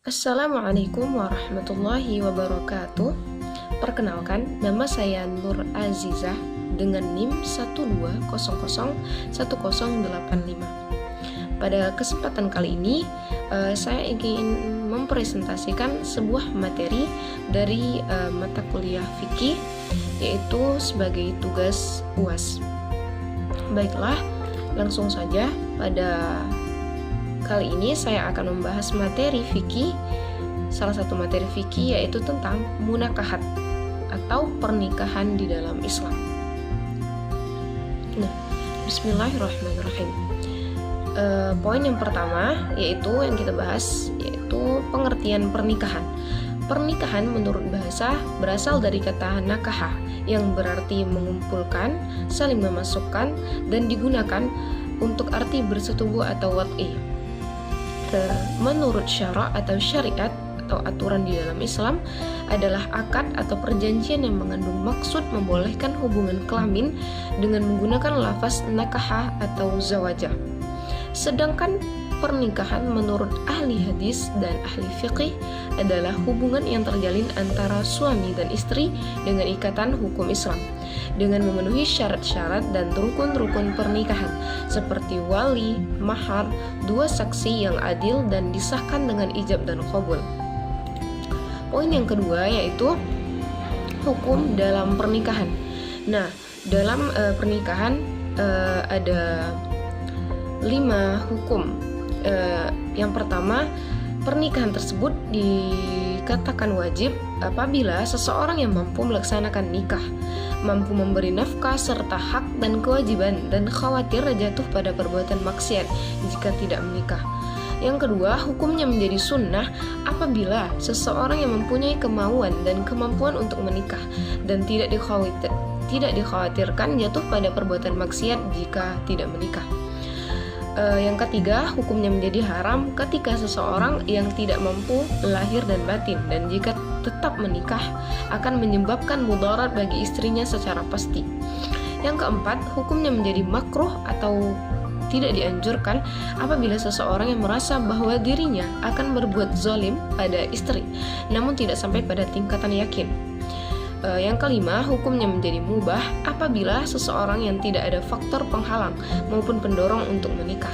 Assalamualaikum warahmatullahi wabarakatuh. Perkenalkan, nama saya Nur Azizah dengan NIM 120010085. Pada kesempatan kali ini, saya ingin mempresentasikan sebuah materi dari mata kuliah fikih, yaitu sebagai tugas UAS. Baiklah, langsung saja. Pada kali ini saya akan membahas materi fikih. Salah satu materi fikih yaitu tentang munakahat atau pernikahan di dalam Islam. Nah, bismillahirrahmanirrahim. Poin yang pertama yaitu yang kita bahas yaitu pengertian pernikahan. Pernikahan menurut bahasa berasal dari kata nakahah yang berarti mengumpulkan, saling memasukkan, dan digunakan untuk arti bersetubuh atau wat'i. Menurut syara atau syariat atau aturan di dalam Islam adalah akad atau perjanjian yang mengandung maksud membolehkan hubungan kelamin dengan menggunakan lafaz nakahah atau zawajah. Sedangkan pernikahan menurut ahli hadis dan ahli fiqih adalah hubungan yang terjalin antara suami dan istri dengan ikatan hukum Islam dengan memenuhi syarat-syarat dan rukun-rukun pernikahan seperti wali, mahar, dua saksi yang adil dan disahkan dengan ijab dan qabul. Poin yang kedua yaitu hukum dalam pernikahan. Nah, dalam pernikahan ada 5 hukum. Yang pertama, pernikahan tersebut dikatakan wajib apabila seseorang yang mampu melaksanakan nikah, mampu memberi nafkah serta hak dan kewajiban, dan khawatir jatuh pada perbuatan maksiat jika tidak menikah. Yang kedua, hukumnya menjadi sunnah apabila seseorang yang mempunyai kemauan dan kemampuan untuk menikah dan tidak dikhawatirkan jatuh pada perbuatan maksiat jika tidak menikah. Yang ketiga, hukumnya menjadi haram ketika seseorang yang tidak mampu lahir dan batin, dan jika tetap menikah akan menyebabkan mudarat bagi istrinya secara pasti. Yang keempat, hukumnya menjadi makruh atau tidak dianjurkan apabila seseorang yang merasa bahwa dirinya akan berbuat zalim pada istri, namun tidak sampai pada tingkatan yakin. Yang kelima, hukumnya menjadi mubah apabila seseorang yang tidak ada faktor penghalang maupun pendorong untuk menikah.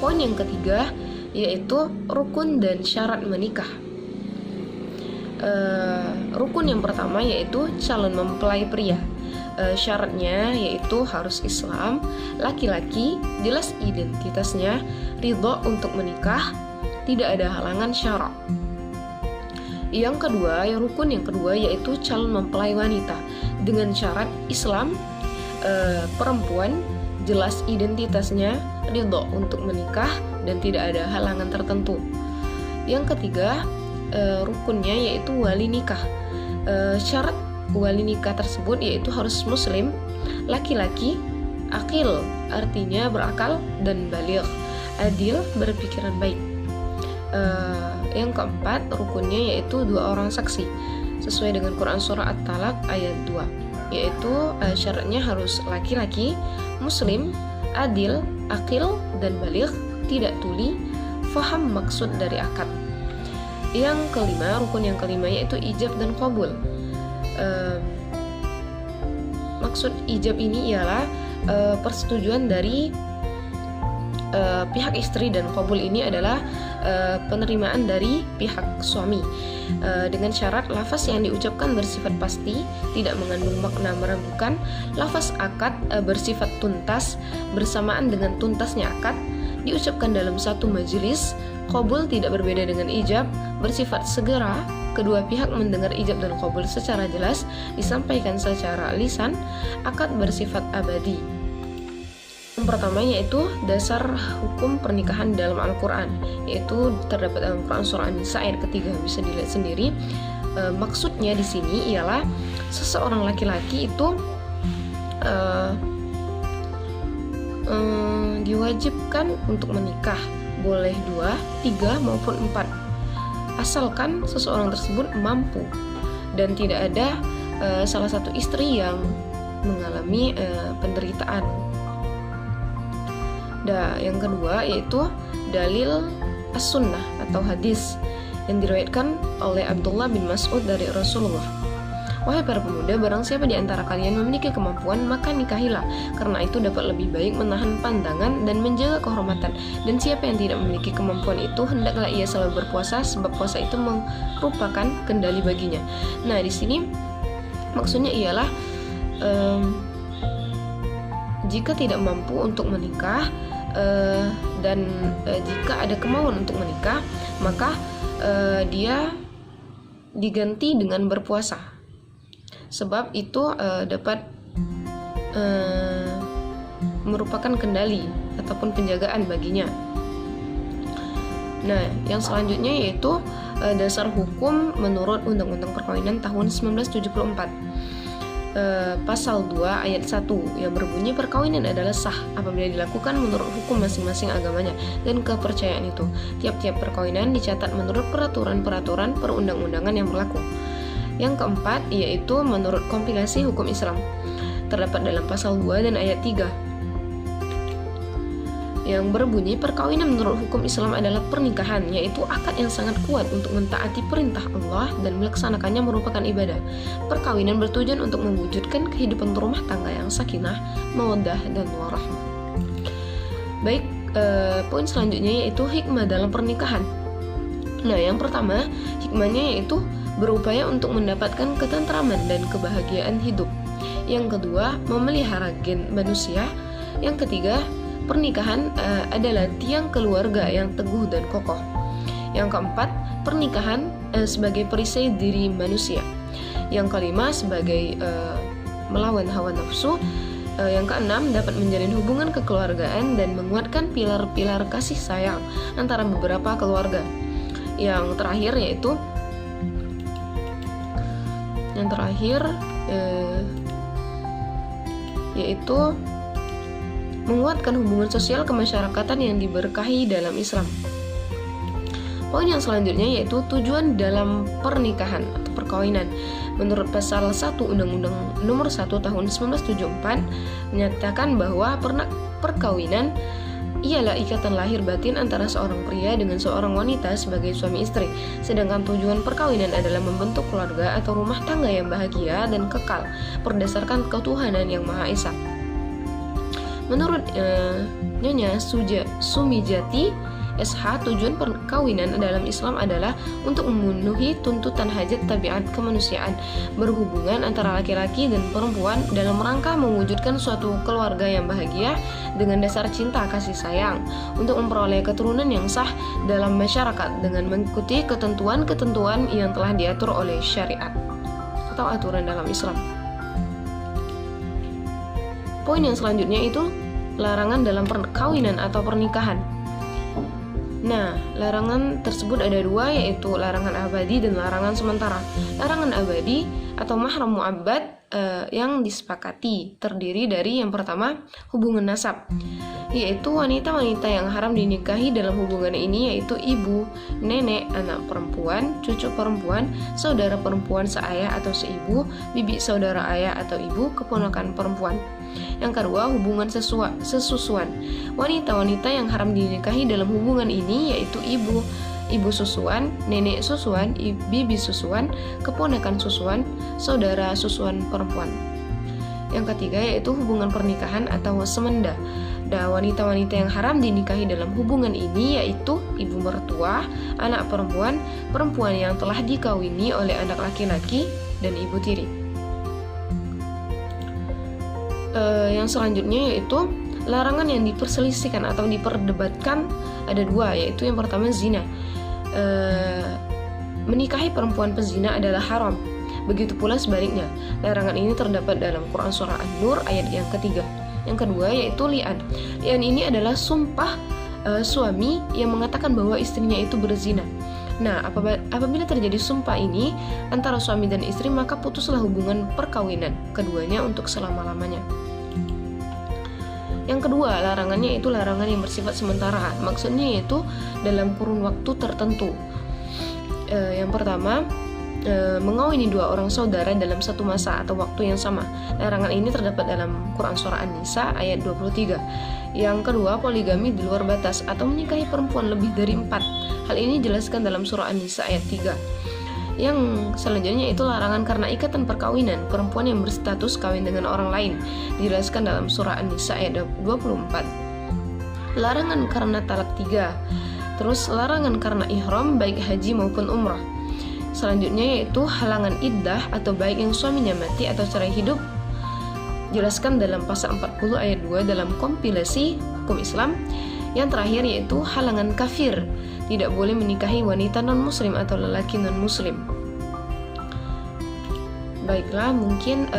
Poin yang ketiga yaitu rukun dan syarat menikah. Rukun yang pertama yaitu calon mempelai pria. Syaratnya yaitu harus Islam, laki-laki, jelas identitasnya, ridho untuk menikah, tidak ada halangan syarak. Yang kedua, rukun yang kedua yaitu calon mempelai wanita dengan syarat Islam, perempuan, jelas identitasnya, ridho untuk menikah, dan tidak ada halangan tertentu. Yang ketiga, rukunnya yaitu wali nikah. Syarat wali nikah tersebut yaitu harus muslim, laki-laki, akil, artinya berakal dan baligh, adil, berpikiran baik. Yang keempat, rukunnya yaitu 2 orang saksi sesuai dengan Quran Surah At-Talaq ayat 2, yaitu syaratnya harus laki-laki, muslim, adil, akil, dan baligh, tidak tuli, faham maksud dari akad. Yang kelima, rukun yang kelima yaitu ijab dan qabul. Maksud ijab ini ialah persetujuan dari pihak istri, dan qabul ini adalah penerimaan dari pihak suami dengan syarat lafaz yang diucapkan bersifat pasti, tidak mengandung makna meragukan, lafaz akad bersifat tuntas bersamaan dengan tuntasnya akad, diucapkan dalam satu majelis. Qabul tidak berbeda dengan ijab, bersifat segera, kedua pihak mendengar ijab dan qabul secara jelas, disampaikan secara lisan, akad bersifat abadi. Yang pertama yaitu dasar hukum pernikahan dalam Al-Quran, yaitu terdapat dalam Quran Surah An-Nisa ayat ketiga, bisa dilihat sendiri. Maksudnya di sini ialah seseorang laki-laki itu diwajibkan untuk menikah, boleh 2, 3 maupun 4, asalkan seseorang tersebut mampu dan tidak ada salah satu istri yang mengalami penderitaan. Yang kedua yaitu dalil as-sunnah atau hadis yang diriwayatkan oleh Abdullah bin Mas'ud dari Rasulullah. Wahai para pemuda, barang siapa di antara kalian memiliki kemampuan, maka nikahilah, karena itu dapat lebih baik menahan pandangan dan menjaga kehormatan. Dan siapa yang tidak memiliki kemampuan itu, hendaklah ia selalu berpuasa, sebab puasa itu merupakan kendali baginya. Nah, di sini maksudnya ialah jika tidak mampu untuk menikah dan jika ada kemauan untuk menikah, maka dia diganti dengan berpuasa. Sebab itu dapat merupakan kendali ataupun penjagaan baginya. Nah, yang selanjutnya yaitu dasar hukum menurut Undang-Undang Perkawinan tahun 1974. Pasal 2 ayat 1 yang berbunyi perkawinan adalah sah apabila dilakukan menurut hukum masing-masing agamanya dan kepercayaan itu. Tiap-tiap perkawinan dicatat menurut peraturan-peraturan perundang-undangan yang berlaku. Yang keempat yaitu menurut kompilasi hukum Islam, terdapat dalam pasal 2 dan ayat 3 yang berbunyi perkawinan menurut hukum Islam adalah pernikahan, yaitu akad yang sangat kuat untuk mentaati perintah Allah dan melaksanakannya merupakan ibadah. Perkawinan bertujuan untuk mewujudkan kehidupan rumah tangga yang sakinah, mawaddah, dan warahmah. Baik, poin selanjutnya yaitu hikmah dalam pernikahan. Nah, yang pertama, hikmahnya yaitu berupaya untuk mendapatkan ketentraman dan kebahagiaan hidup. Yang kedua, memelihara gen manusia. Yang ketiga, pernikahan adalah tiang keluarga yang teguh dan kokoh. Yang keempat, pernikahan sebagai perisai diri manusia. Yang kelima, sebagai melawan hawa nafsu. Yang keenam, dapat menjalin hubungan kekeluargaan dan menguatkan pilar-pilar kasih sayang antara beberapa keluarga. Yang terakhir yaitu menguatkan hubungan sosial kemasyarakatan yang diberkahi dalam Islam. Poin yang selanjutnya yaitu tujuan dalam pernikahan atau perkawinan. Menurut pasal 1 Undang-Undang Nomor 1 Tahun 1974 menyatakan bahwa perkawinan ialah ikatan lahir batin antara seorang pria dengan seorang wanita sebagai suami istri. Sedangkan tujuan perkawinan adalah membentuk keluarga atau rumah tangga yang bahagia dan kekal berdasarkan ketuhanan yang Maha Esa. Menurut Nyonya Sumijati SH, tujuan perkawinan dalam Islam adalah untuk memenuhi tuntutan hajat tabiat kemanusiaan berhubungan antara laki-laki dan perempuan dalam rangka mewujudkan suatu keluarga yang bahagia dengan dasar cinta kasih sayang, untuk memperoleh keturunan yang sah dalam masyarakat dengan mengikuti ketentuan-ketentuan yang telah diatur oleh syariat atau aturan dalam Islam. Poin yang selanjutnya itu larangan dalam perkawinan atau pernikahan. Nah, larangan tersebut ada dua, yaitu larangan abadi dan larangan sementara. Larangan abadi atau mahram mu'abbad yang disepakati terdiri dari yang pertama, hubungan nasab, yaitu wanita-wanita yang haram dinikahi dalam hubungan ini yaitu ibu, nenek, anak perempuan, cucu perempuan, saudara perempuan seayah atau seibu, bibi saudara ayah atau ibu, keponakan perempuan. Yang kedua, hubungan sesusuan. Wanita-wanita yang haram dinikahi dalam hubungan ini yaitu ibu susuan, nenek susuan, bibi susuan, keponakan susuan, saudara susuan perempuan. Yang ketiga yaitu hubungan pernikahan atau semenda. Dan wanita-wanita yang haram dinikahi dalam hubungan ini yaitu ibu mertua, anak perempuan, perempuan yang telah dikawini oleh anak laki-laki, dan ibu tiri. Yang selanjutnya yaitu larangan yang diperselisihkan atau diperdebatkan ada dua, yaitu yang pertama zina. Menikahi perempuan pezina adalah haram. Begitu pula sebaliknya. Larangan ini terdapat dalam Quran surah An-Nur ayat yang ketiga. Yang kedua yaitu li'an. Li'an ini adalah sumpah suami yang mengatakan bahwa istrinya itu berzina. Nah, apabila terjadi sumpah ini antara suami dan istri, maka putuslah hubungan perkawinan keduanya untuk selama-lamanya. Yang kedua, larangannya itu larangan yang bersifat sementara. Maksudnya yaitu dalam kurun waktu tertentu. Yang pertama, mengawini dua orang saudara dalam satu masa atau waktu yang sama. Larangan ini terdapat dalam Quran Surah An-Nisa ayat 23. Yang kedua, poligami di luar batas atau menikahi perempuan lebih dari 4. Hal ini dijelaskan dalam Surah An-Nisa ayat 3. Yang selanjutnya itu larangan karena ikatan perkawinan, perempuan yang berstatus kawin dengan orang lain, dijelaskan dalam Surah An-Nisa ayat 24. Larangan karena talak 3. Terus larangan karena ihram baik haji maupun umrah. Selanjutnya yaitu halangan iddah atau baik yang suaminya mati atau cerai hidup, jelaskan dalam pasal 40 ayat 2 dalam kompilasi hukum Islam. Yang terakhir yaitu halangan kafir, tidak boleh menikahi wanita non-muslim atau lelaki non-muslim. Baiklah, mungkin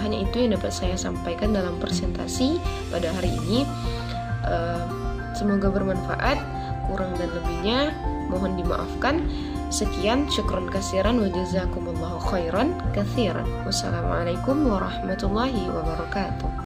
hanya itu yang dapat saya sampaikan dalam presentasi pada hari ini. Semoga bermanfaat, kurang dan lebihnya mohon dimaafkan. Sekian, syukron kasiran wa jazakumullahu khairan katsiran. Wassalamualaikum warahmatullahi wabarakatuh.